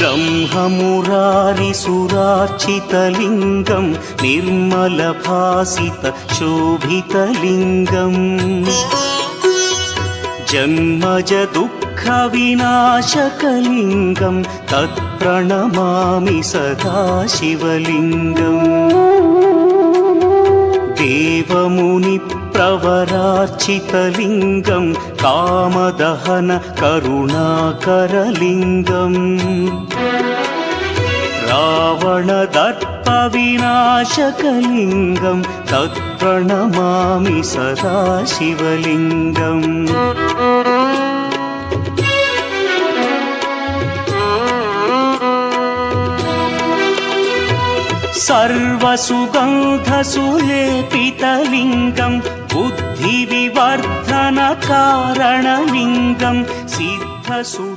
ब्रह्ममुरारिसुरार्चितलिङ्गं निर्मलभासितशोभितलिङ्गम् जन्मजदुःखविनाशकलिङ्गं तत्प्रणमामि सदा शिवलिङ्गम् देवमुनिप्रवरार्चितलिङ्गं कामदहन करुणाकरलिङ्गम् रावणदर्पविनाशकलिङ्गं तत्प्रणमामि सदा शिवलिङ्गम् सर्वसुगन्धसुलेपितलिङ्गं बुद्धिविवर्धनकारणलिङ्गं सिद्धसु